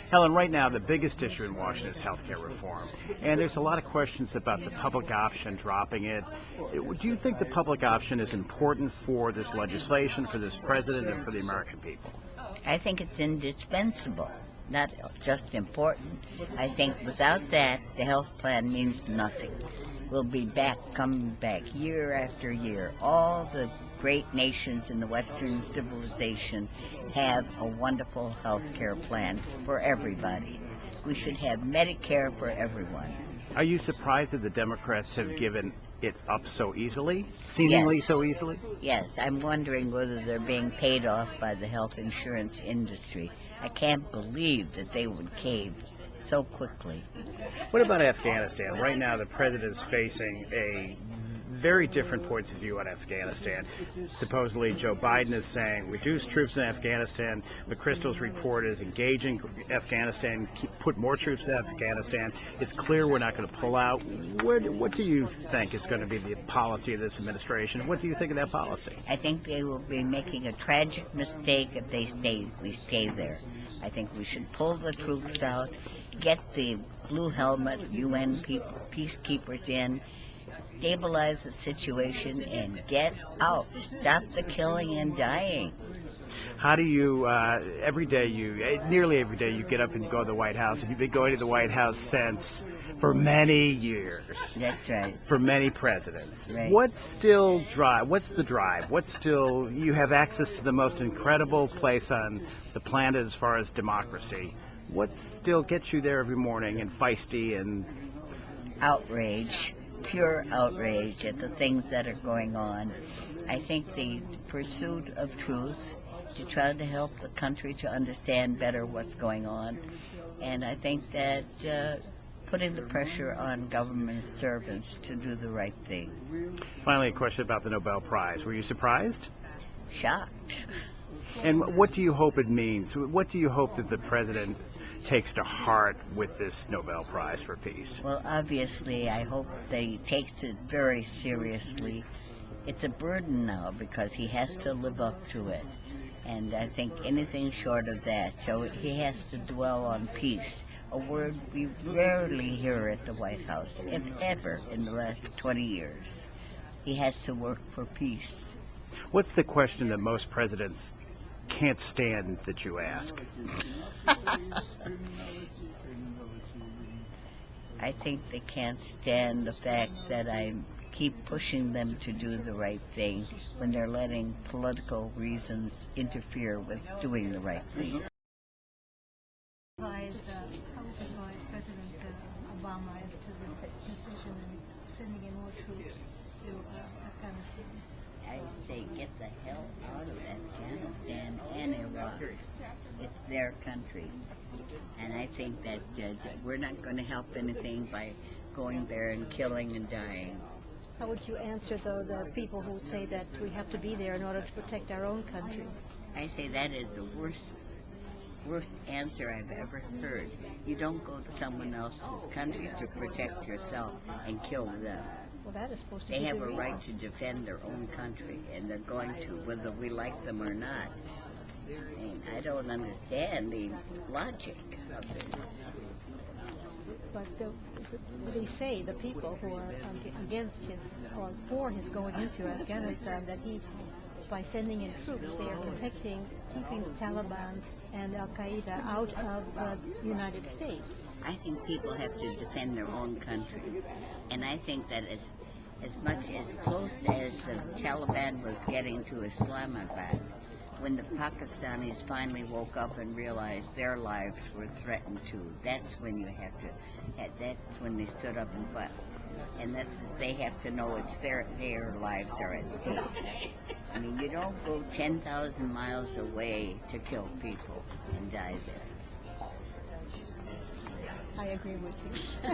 Helen, right now the biggest issue in Washington is health care reform, and there's a lot of questions about the public option, dropping it. Do you think the public option is important for this legislation, for this president, and for the American people? I think it's indispensable, not just important. I think without that, the health plan means nothing. We'll be coming back year after year. All the great nations in the Western civilization have a wonderful health care plan for everybody. We should have Medicare for everyone. Are you surprised that the Democrats have given it up so easily, seemingly Yes. so easily? Yes, I'm wondering whether they're being paid off by the health insurance industry. I can't believe that they would cave so quickly. What about Afghanistan? Right now the president is facing a very different points of view on Afghanistan. Supposedly Joe Biden is saying reduce troops in Afghanistan. McChrystal's report is engaging Afghanistan, put more troops in Afghanistan. It's clear we're not going to pull out. What do you think is going to be the policy of this administration? What do you think of that policy? I think they will be making a tragic mistake if we stay there. I think we should pull the troops out, get the blue helmet UN peacekeepers in, stabilize the situation, and get out. Stop the killing and dying. How do you, nearly every day you get up and go to the White House, and you've been going to the White House for many years. That's right. For many presidents. Right. What's the drive? You have access to the most incredible place on the planet as far as democracy. What still gets you there every morning and feisty and... Outrage. Pure outrage at the things that are going on. I think the pursuit of truth, to try to help the country to understand better what's going on, and I think that putting the pressure on government servants to do the right thing. Finally, a question about the Nobel Prize. Were you surprised? Shocked. And what do you hope it means? What do you hope that the president takes to heart with this Nobel Prize for Peace? Well, obviously, I hope that he takes it very seriously. It's a burden now because he has to live up to it. And I think anything short of that, so he has to dwell on peace, a word we rarely hear at the White House, if ever, in the last 20 years. He has to work for peace. What's the question that most presidents can't stand that you ask? I think they can't stand the fact that I keep pushing them to do the right thing when they're letting political reasons interfere with doing the right thing. How would you advise President Obama as to the decision in sending in more troops to Afghanistan? I say get the hell out of Afghanistan and Iraq. It's their country. And I think that we're not going to help anything by going there and killing and dying. How would you answer, though, the people who say that we have to be there in order to protect our own country? I say that is the worst answer I've ever heard. You don't go to someone else's country to protect yourself and kill them. Well, that is supposed to They be have the a real. right to defend their own country, and they're going to, whether we like them or not. And I don't understand the logic of this. But they say the people who are against his or for his going into Afghanistan, that he, by sending in troops, they are keeping the Taliban and Al Qaeda out of the United States. I think people have to defend their own country, and I think that as much as close as the Taliban was getting to Islamabad, when the Pakistanis finally woke up and realized their lives were threatened too, that's when that's when they stood up and fought. And they have to know it's their lives are at stake. I mean, you don't go 10,000 miles away to kill people and die there. I agree with you.